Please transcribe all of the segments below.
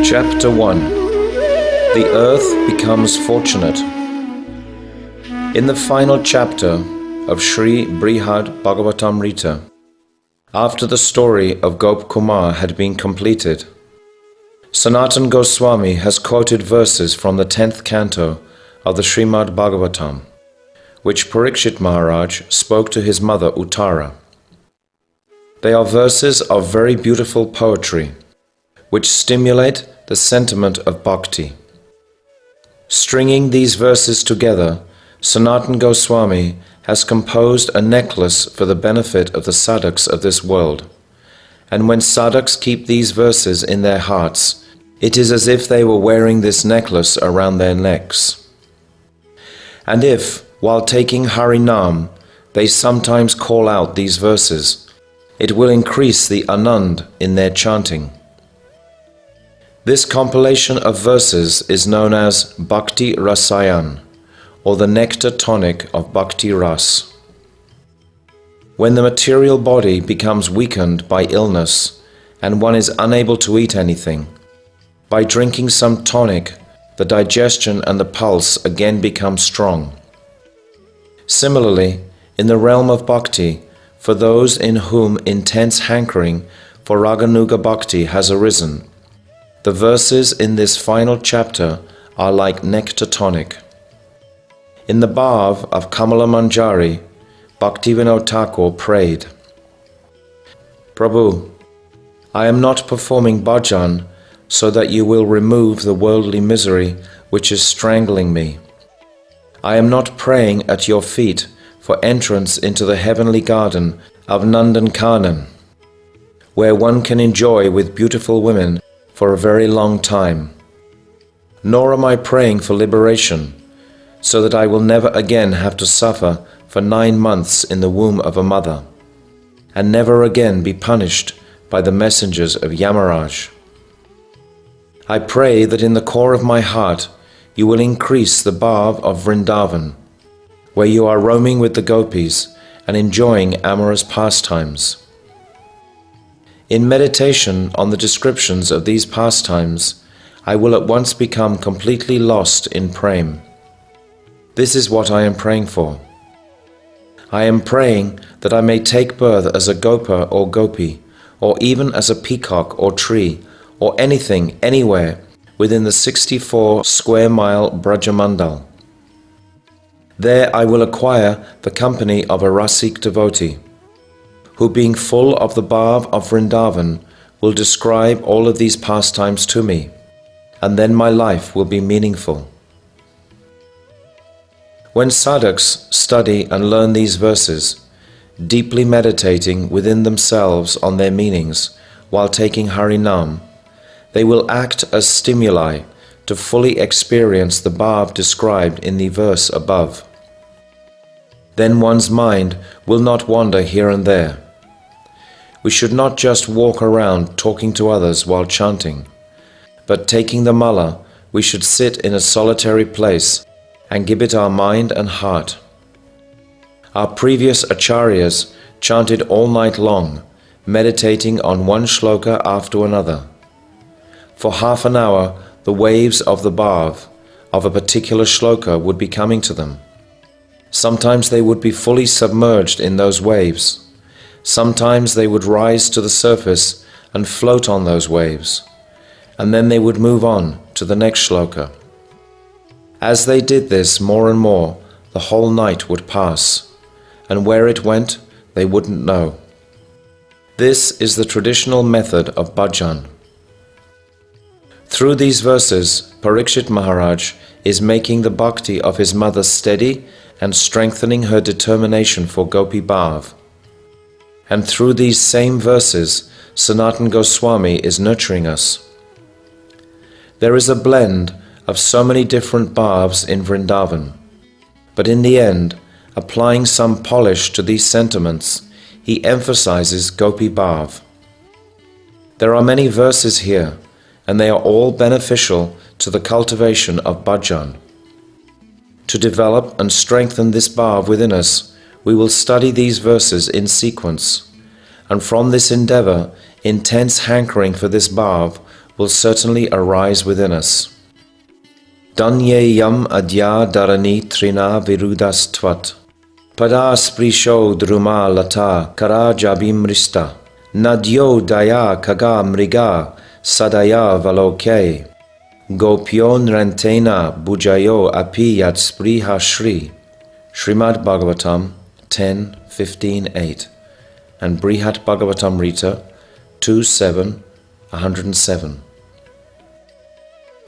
Chapter 1. The Earth Becomes Fortunate. In the final chapter of Sri Brihad Bhagavatamrita, after the story of Gop Kumar had been completed, Sanatana Goswami has quoted verses from the 10th canto of the Srimad Bhagavatam, which Parikshit Maharaj spoke to his mother Uttara. They are verses of very beautiful poetry, which stimulate the sentiment of bhakti. Stringing these verses together, Sanatana Goswami has composed a necklace for the benefit of the sadhaks of this world. And when sadhaks keep these verses in their hearts, it is as if they were wearing this necklace around their necks. And if, while taking Harinam, they sometimes call out these verses, it will increase the anand in their chanting. This compilation of verses is known as Bhakti Rasayana, or the nectar tonic of Bhakti Ras. When the material body becomes weakened by illness and one is unable to eat anything, by drinking some tonic, the digestion and the pulse again become strong. Similarly, in the realm of bhakti, for those in whom intense hankering for Raganuga Bhakti has arisen, the verses in this final chapter are like nectar tonic. In the bhav of Kamala Manjari, Bhaktivinoda Thakur prayed, Prabhu, I am not performing bhajan so that you will remove the worldly misery which is strangling me. I am not praying at your feet for entrance into the heavenly garden of Nandankanan, where one can enjoy with beautiful women for a very long time. Nor am I praying for liberation, so that I will never again have to suffer for 9 months in the womb of a mother, and never again be punished by the messengers of Yamaraj. I pray that in the core of my heart you will increase the bhav of Vrindavan, where you are roaming with the gopis and enjoying amorous pastimes. In meditation on the descriptions of these pastimes, I will at once become completely lost in prem. This is what I am praying for. I am praying that I may take birth as a gopa or gopi, or even as a peacock or tree, or anything, anywhere, within the 64 square mile Brajamandal. There I will acquire the company of a Rasik devotee, who being full of the bhav of Vrindavan will describe all of these pastimes to me, and then my life will be meaningful. When sadhaks study and learn these verses, deeply meditating within themselves on their meanings while taking Harinam, they will act as stimuli to fully experience the bhav described in the verse above. Then one's mind will not wander here and there. We should not just walk around talking to others while chanting, but taking the mala, we should sit in a solitary place and give it our mind and heart. Our previous acharyas chanted all night long, meditating on one shloka after another. For half an hour, the waves of the bhav of a particular shloka would be coming to them. Sometimes they would be fully submerged in those waves. Sometimes they would rise to the surface and float on those waves, and then they would move on to the next shloka. As they did this more and more, the whole night would pass, and where it went, they wouldn't know. This is the traditional method of bhajan. Through these verses, Parikshit Maharaj is making the bhakti of his mother steady and strengthening her determination for Gopi Bhav. And through these same verses, Sanatana Goswami is nurturing us. There is a blend of so many different bhavs in Vrindavan, but in the end, applying some polish to these sentiments, he emphasizes Gopi Bhav. There are many verses here, and they are all beneficial to the cultivation of bhajan. To develop and strengthen this bhav within us, we will study these verses in sequence, and from this endeavor, intense hankering for this bhav will certainly arise within us. Danye yam adya dharani trina virudastvat. Pada sprisho druma lata kara jabimrista. Nadyo daya kaga mriga sadaya valoke. Gopyon rantena bujayo api yat spriha shri. Srimad Bhagavatam 10:15-8 and Brihat Bhagavatamrita 2:7, 107.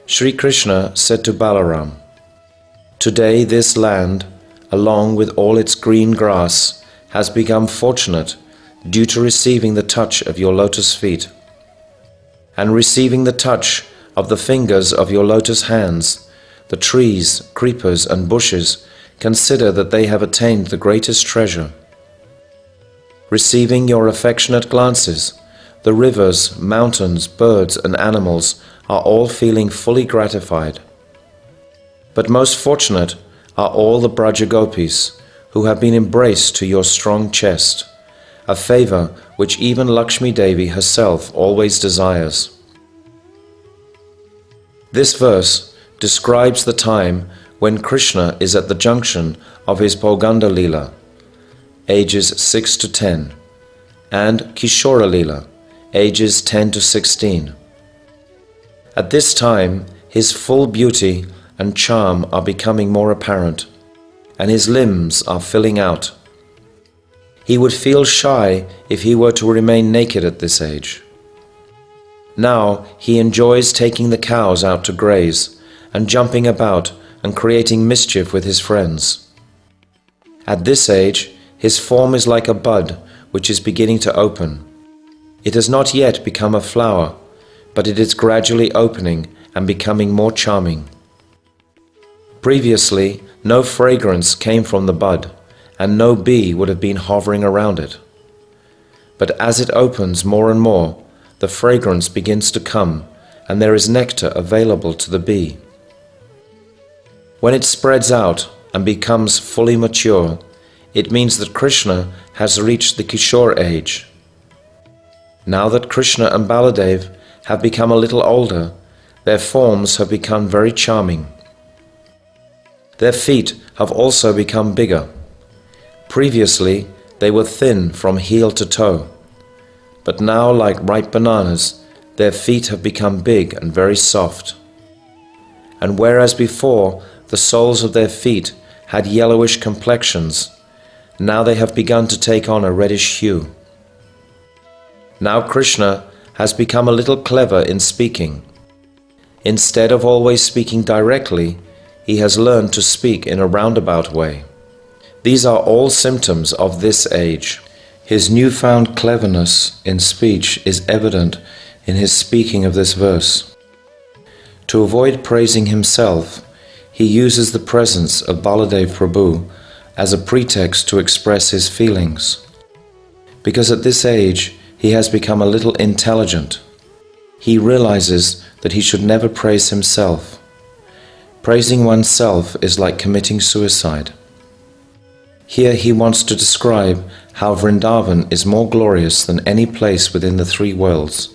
Sri Krishna said to Balaram, "Today this land, along with all its green grass, has become fortunate due to receiving the touch of your lotus feet. And receiving the touch of the fingers of your lotus hands, the trees, creepers and bushes consider that they have attained the greatest treasure. Receiving your affectionate glances, the rivers, mountains, birds and animals are all feeling fully gratified. But most fortunate are all the Brajagopis who have been embraced to your strong chest, a favor which even Lakshmi Devi herself always desires." This verse describes the time when Krishna is at the junction of his Bhoganda Leela, ages 6 to 10, and Kishora Leela, ages 10 to 16. At this time, his full beauty and charm are becoming more apparent, and his limbs are filling out. He would feel shy if he were to remain naked at this age. Now he enjoys taking the cows out to graze and jumping about and creating mischief with his friends. At this age, his form is like a bud which is beginning to open. It has not yet become a flower, but it is gradually opening and becoming more charming. Previously, no fragrance came from the bud, and no bee would have been hovering around it. But as it opens more and more, the fragrance begins to come, and there is nectar available to the bee. When it spreads out and becomes fully mature, it means that Krishna has reached the Kishore age. Now that Krishna and Baladev have become a little older, their forms have become very charming. Their feet have also become bigger. Previously, they were thin from heel to toe, but now, like ripe bananas, their feet have become big and very soft. And whereas before the soles of their feet had yellowish complexions, now they have begun to take on a reddish hue. Now Krishna has become a little clever in speaking. Instead of always speaking directly, he has learned to speak in a roundabout way. These are all symptoms of this age. His newfound cleverness in speech is evident in his speaking of this verse. To avoid praising himself, he uses the presence of Baladev Prabhu as a pretext to express his feelings. Because at this age, he has become a little intelligent. He realizes that he should never praise himself. Praising oneself is like committing suicide. Here he wants to describe how Vrindavan is more glorious than any place within the three worlds,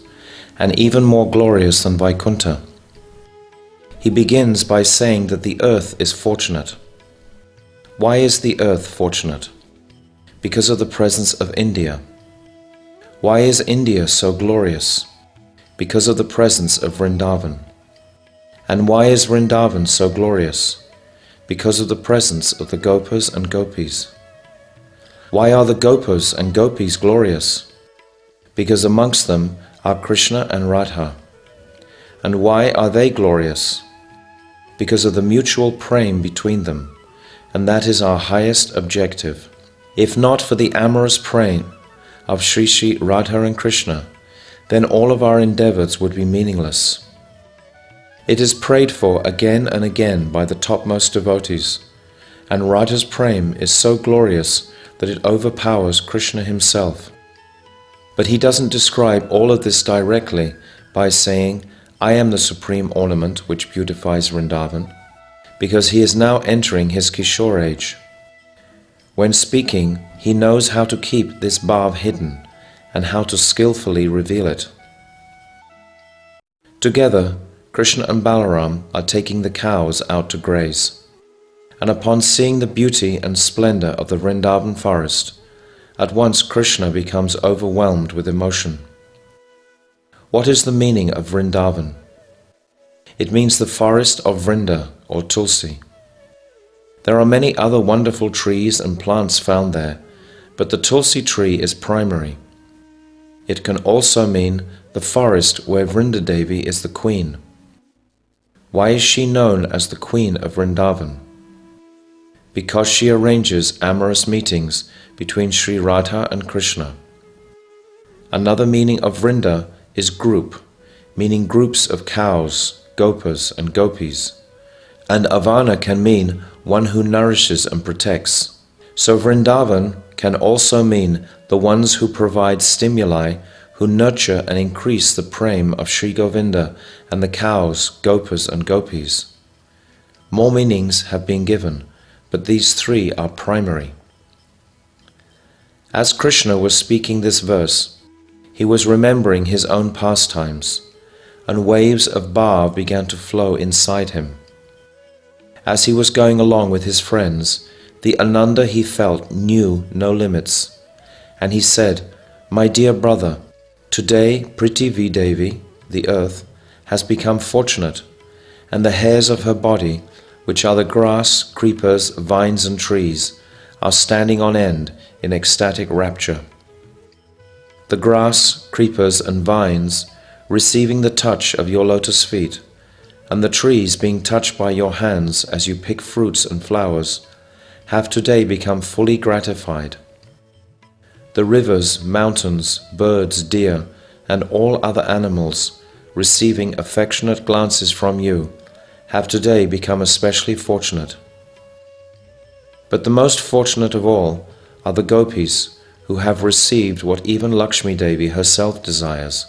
and even more glorious than Vaikuntha. He begins by saying that the earth is fortunate. Why is the earth fortunate? Because of the presence of India. Why is India so glorious? Because of the presence of Vrindavan. And why is Vrindavan so glorious? Because of the presence of the Gopas and Gopis. Why are the Gopas and Gopis glorious? Because amongst them are Krishna and Radha. And why are they glorious? Because of the mutual prem between them, and that is our highest objective. If not for the amorous prem of Sri Sri Radha and Krishna, then all of our endeavors would be meaningless. It is prayed for again and again by the topmost devotees, and Radha's prem is so glorious that it overpowers Krishna himself. But he doesn't describe all of this directly by saying, "I am the supreme ornament which beautifies Vrindavan," because he is now entering his Kishore age. When speaking, he knows how to keep this bhav hidden and how to skillfully reveal it. Together, Krishna and Balaram are taking the cows out to graze. And upon seeing the beauty and splendor of the Vrindavan forest, at once Krishna becomes overwhelmed with emotion. What is the meaning of Vrindavan? It means the forest of Vrinda or Tulsi. There are many other wonderful trees and plants found there, but the Tulsi tree is primary. It can also mean the forest where Vrinda Devi is the queen. Why is she known as the Queen of Vrindavan? Because she arranges amorous meetings between Sri Radha and Krishna. Another meaning of Vrinda is group, meaning groups of cows, gopas and gopis. And Avana can mean one who nourishes and protects. So Vrindavan can also mean the ones who provide stimuli, who nurture and increase the prem of Sri Govinda and the cows, gopas and gopis. More meanings have been given, but these three are primary. As Krishna was speaking this verse, he was remembering his own pastimes, and waves of bhav began to flow inside him. As he was going along with his friends, the Ananda he felt knew no limits, and he said, "My dear brother, today Prithivi Devi, the earth, has become fortunate, and the hairs of her body, which are the grass, creepers, vines and trees, are standing on end in ecstatic rapture. The grass, creepers and vines, receiving the touch of your lotus feet, and the trees being touched by your hands as you pick fruits and flowers, have today become fully gratified. The rivers, mountains, birds, deer, and all other animals, receiving affectionate glances from you, have today become especially fortunate. But the most fortunate of all are the gopis, who have received what even Lakshmi Devi herself desires,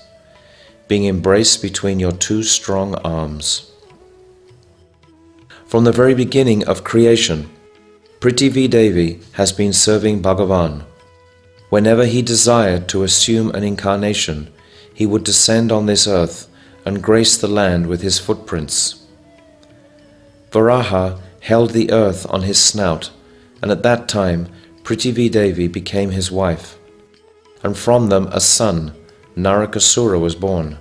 being embraced between your two strong arms." From the very beginning of creation, Prithivi Devi has been serving Bhagavan. Whenever he desired to assume an incarnation, he would descend on this earth and grace the land with his footprints. Varaha held the earth on his snout, and at that time Prithivi Devi became his wife, and from them a son, Narakasura, was born.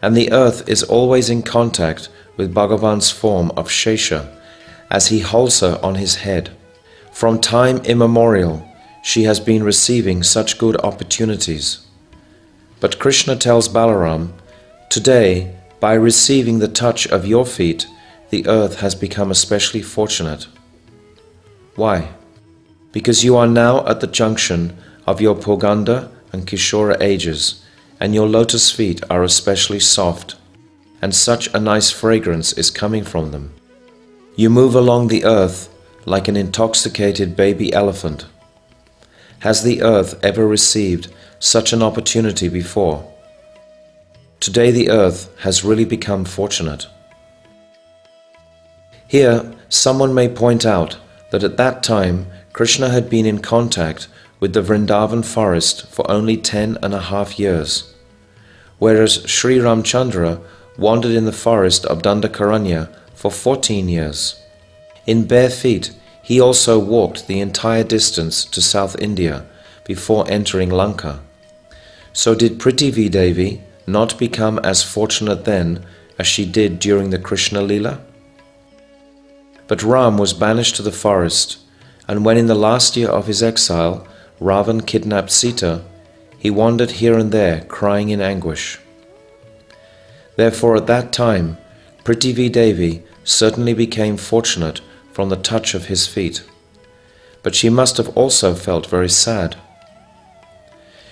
And the earth is always in contact with Bhagavan's form of Shesha, as he holds her on his head. From time immemorial, she has been receiving such good opportunities. But Krishna tells Balaram, "Today, by receiving the touch of your feet, the earth has become especially fortunate." Why? Because you are now at the junction of your Poganda and Kishora ages, and your lotus feet are especially soft, and such a nice fragrance is coming from them. You move along the earth like an intoxicated baby elephant. Has the earth ever received such an opportunity before? Today the earth has really become fortunate. Here, someone may point out that at that time Krishna had been in contact with the Vrindavan forest for only 10.5 years, whereas Sri Ramchandra wandered in the forest of Dandakaranya for 14 years. In bare feet, he also walked the entire distance to South India before entering Lanka. So did Prithivi Devi not become as fortunate then as she did during the Krishna Leela? But Ram was banished to the forest, and when in the last year of his exile Ravan kidnapped Sita, he wandered here and there crying in anguish. Therefore at that time Prithivi Devi certainly became fortunate from the touch of his feet, but she must have also felt very sad.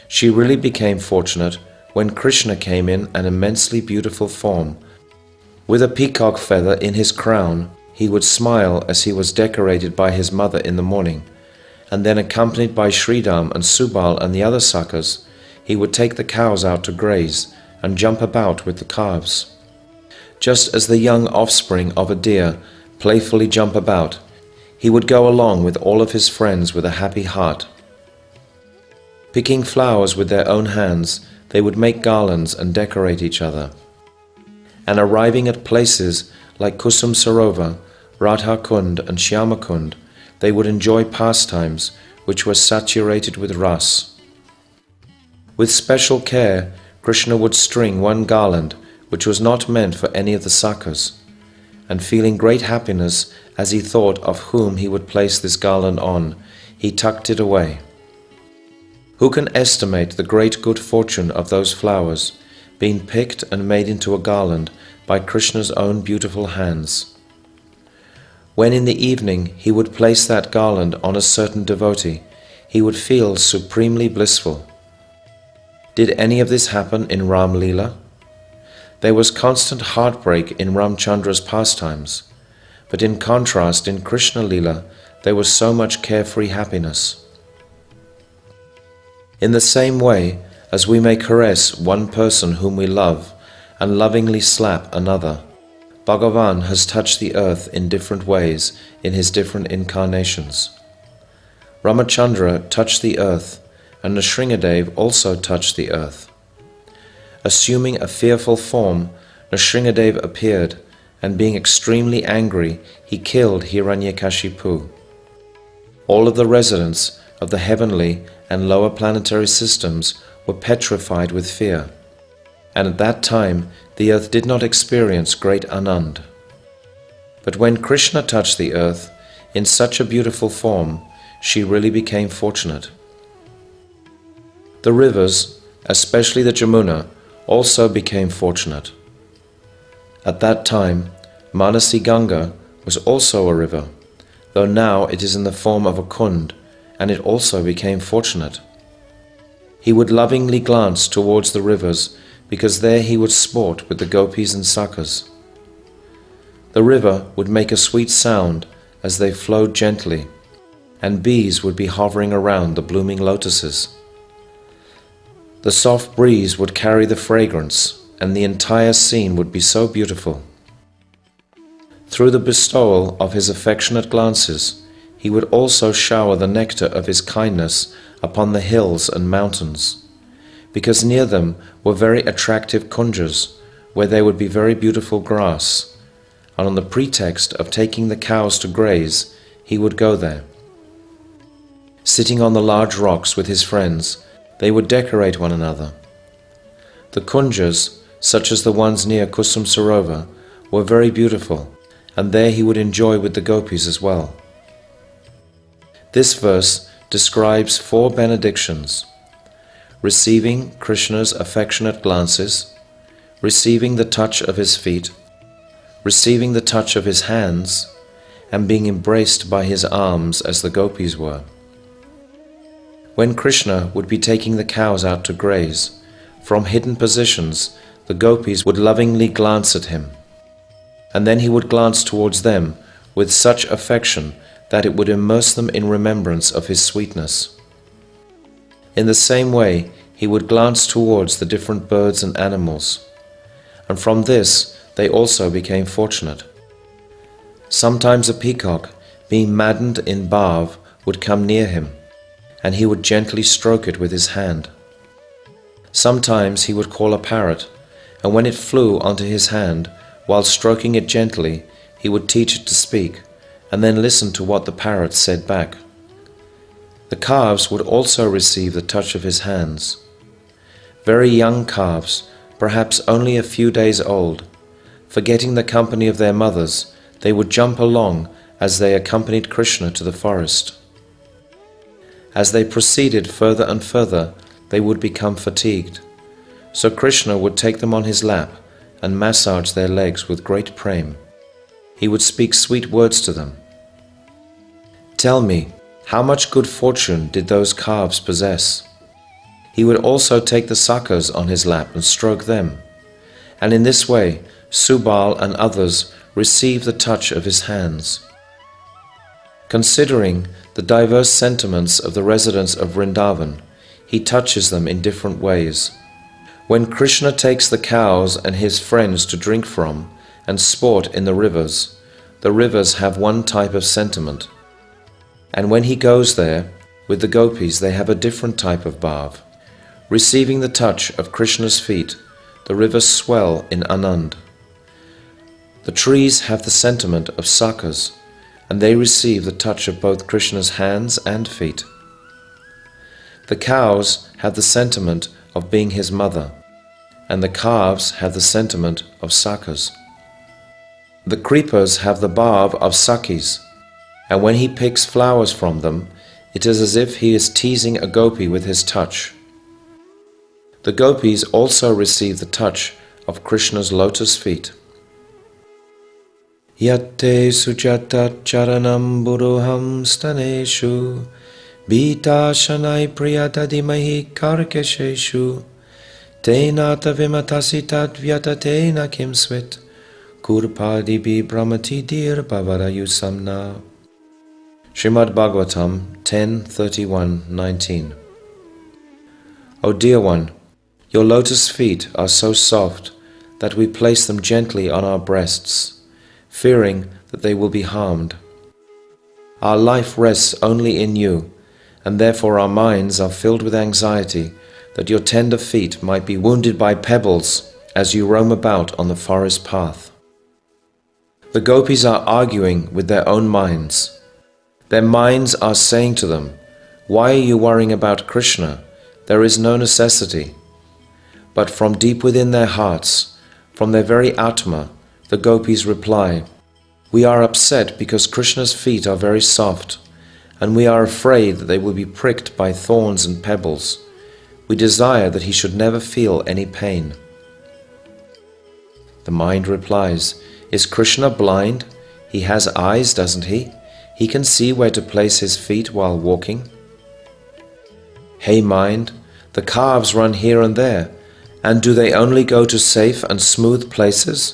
She really became fortunate when Krishna came in an immensely beautiful form. With a peacock feather in his crown, he would smile as he was decorated by his mother in the morning, and then accompanied by Sridham and Subal and the other Sakhas, he would take the cows out to graze and jump about with the calves. Just as the young offspring of a deer playfully jump about, he would go along with all of his friends with a happy heart. Picking flowers with their own hands, they would make garlands and decorate each other. and arriving at places like Kusum Sarovar, Radha Kund and Shyama Kund, they would enjoy pastimes which were saturated with ras. With special care, Krishna would string one garland which was not meant for any of the sakhas, and feeling great happiness as he thought of whom he would place this garland on, he tucked it away. Who can estimate the great good fortune of those flowers, being picked and made into a garland by Krishna's own beautiful hands? When in the evening he would place that garland on a certain devotee, he would feel supremely blissful. Did any of this happen in Ram Leela? There was constant heartbreak in Ramchandra's pastimes, but in contrast in Krishna Leela there was so much carefree happiness. In the same way as we may caress one person whom we love and lovingly slap another, Bhagavan has touched the earth in different ways in his different incarnations. Ramachandra touched the earth, and Nrsingadev also touched the earth. Assuming a fearful form, Nrsingadev appeared, and being extremely angry, he killed Hiranyakashipu. All of the residents of the heavenly and lower planetary systems were petrified with fear, and at that time the earth did not experience great Anand. But when Krishna touched the earth in such a beautiful form, she really became fortunate. The rivers, especially the Jamuna, also became fortunate. At that time, Manasi Ganga was also a river, though now it is in the form of a kund, and it also became fortunate. He would lovingly glance towards the rivers, because there he would sport with the gopis and sakhas. The river would make a sweet sound as they flowed gently, and bees would be hovering around the blooming lotuses. The soft breeze would carry the fragrance, and the entire scene would be so beautiful. Through the bestowal of his affectionate glances, he would also shower the nectar of his kindness upon the hills and mountains, because near them were very attractive kunjas, where there would be very beautiful grass, and on the pretext of taking the cows to graze, he would go there. Sitting on the large rocks with his friends, they would decorate one another. The kunjas, such as the ones near Kusum Sarovar, were very beautiful, and there he would enjoy with the gopis as well. This verse describes 4 benedictions: receiving Krishna's affectionate glances, receiving the touch of his feet, receiving the touch of his hands, and being embraced by his arms as the gopis were. When Krishna would be taking the cows out to graze, from hidden positions the gopis would lovingly glance at him, and then he would glance towards them with such affection that it would immerse them in remembrance of his sweetness. In the same way, he would glance towards the different birds and animals, and from this they also became fortunate. Sometimes a peacock, being maddened in bhav, would come near him, and he would gently stroke it with his hand. Sometimes he would call a parrot, and when it flew onto his hand, while stroking it gently, he would teach it to speak, and then listen to what the parrot said back. The calves would also receive the touch of his hands. Very young calves, perhaps only a few days old, forgetting the company of their mothers, they would jump along as they accompanied Krishna to the forest. As they proceeded further and further, they would become fatigued. So Krishna would take them on his lap and massage their legs with great prem. He would speak sweet words to them. Tell me, how much good fortune did those calves possess? He would also take the sakhas on his lap and stroke them. And in this way, Subal and others received the touch of his hands. Considering the diverse sentiments of the residents of Vrindavan, he touches them in different ways. When Krishna takes the cows and his friends to drink from and sport in the rivers have one type of sentiment. And when he goes there, with the gopis they have a different type of bhav. Receiving the touch of Krishna's feet, the rivers swell in Anand. The trees have the sentiment of sakhas, and they receive the touch of both Krishna's hands and feet. The cows have the sentiment of being his mother, and the calves have the sentiment of sakhas. The creepers have the barb of sakhis, and when he picks flowers from them, it is as if he is teasing a gopi with his touch. The gopis also receive the touch of Krishna's lotus feet. Yatte sujata charanam buruham staneshu Bita shanai priyatadimahi karkesheshu Tenata vimatasitat vyatatena kimsvit Kurpadibi brahmati dir bhavarayusamna. Srimad Bhagavatam 10:31-19. O dear one, your lotus feet are so soft that we place them gently on our breasts, fearing that they will be harmed. Our life rests only in you, and therefore our minds are filled with anxiety that your tender feet might be wounded by pebbles as you roam about on the forest path. The gopis are arguing with their own minds. Their minds are saying to them, "Why are you worrying about Krishna? There is no necessity." But from deep within their hearts, from their very Atma, the gopis reply, "We are upset because Krishna's feet are very soft, and we are afraid that they will be pricked by thorns and pebbles. We desire that he should never feel any pain." The mind replies, "Is Krishna blind? He has eyes, doesn't he? He can see where to place his feet while walking." Hey mind, the calves run here and there, and do they only go to safe and smooth places?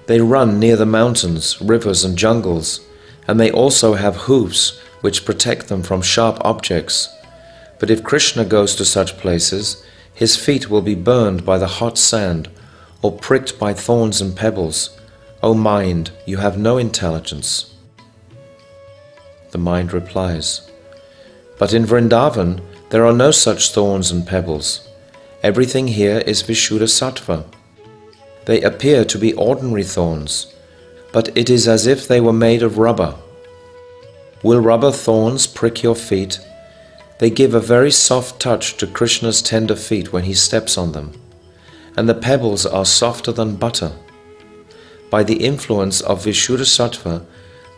They run near the mountains, rivers and jungles, and they also have hoofs which protect them from sharp objects. But if Krishna goes to such places, his feet will be burned by the hot sand or pricked by thorns and pebbles. O mind, you have no intelligence. The mind replies, "But in Vrindavan there are no such thorns and pebbles. Everything here is Vishuddha Sattva. They appear to be ordinary thorns, but it is as if they were made of rubber. Will rubber thorns prick your feet? They give a very soft touch to Krishna's tender feet when he steps on them, and the pebbles are softer than butter. By the influence of Vishuddha Sattva,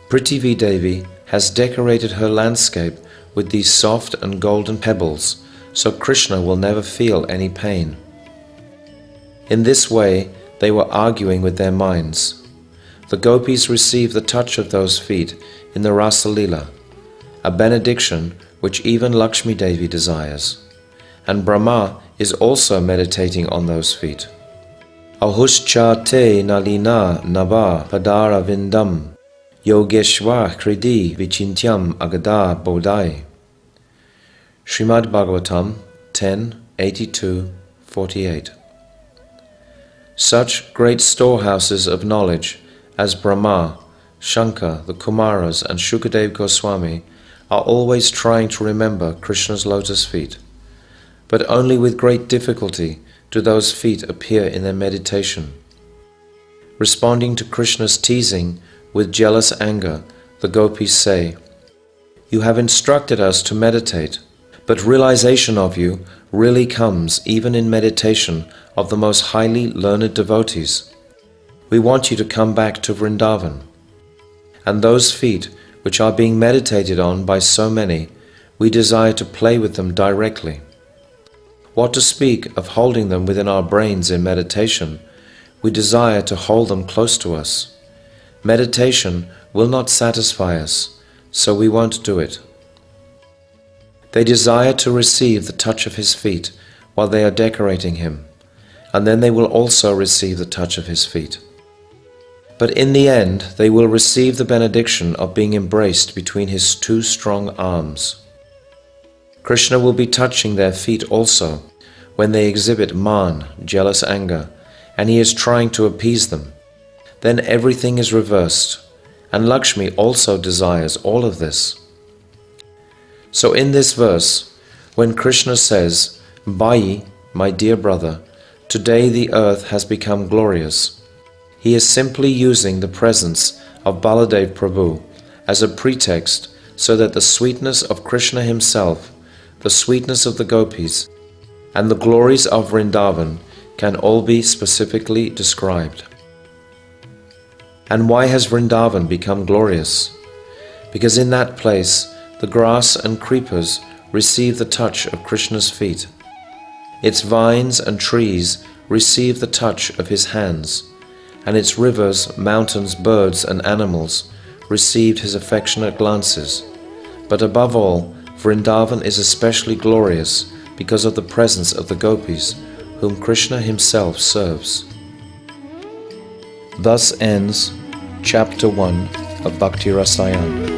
Prithvi Devi has decorated her landscape with these soft and golden pebbles, so Krishna will never feel any pain." In this way, they were arguing with their minds. The gopis receive the touch of those feet in the Rasa Lila, a benediction which even Lakshmi Devi desires, and Brahma is also meditating on those feet. Ahuscha te nalina nava padara vindam Yogeshwa kridi vichintyam agada bodai. Srimad Bhagavatam 10:82-48. Such great storehouses of knowledge as Brahma, Shankar, the Kumaras and Shukadev Goswami are always trying to remember Krishna's lotus feet, but only with great difficulty do those feet appear in their meditation. Responding to Krishna's teasing with jealous anger, the gopis say, "You have instructed us to meditate, but realization of you really comes even in meditation of the most highly learned devotees. We want you to come back to Vrindavan. And those feet which are being meditated on by so many, we desire to play with them directly. What to speak of holding them within our brains in meditation, we desire to hold them close to us. Meditation will not satisfy us, so we won't do it." They desire to receive the touch of his feet while they are decorating him, and then they will also receive the touch of his feet. But in the end, they will receive the benediction of being embraced between his two strong arms. Krishna will be touching their feet also when they exhibit man, jealous anger, and he is trying to appease them. Then everything is reversed, and Lakshmi also desires all of this. So in this verse, when Krishna says, "Bhai, my dear brother, today the earth has become glorious," He is simply using the presence of Baladev Prabhu as a pretext so that the sweetness of Krishna himself, the sweetness of the gopis, and the glories of Vrindavan can all be specifically described. And why has Vrindavan become glorious? Because in that place the grass and creepers receive the touch of Krishna's feet. Its vines and trees receive the touch of his hands, and its rivers, mountains, birds, and animals received his affectionate glances. But above all, Vrindavan is especially glorious because of the presence of the gopis, whom Krishna himself serves. Thus ends Chapter 1 of Bhakti Rasayana.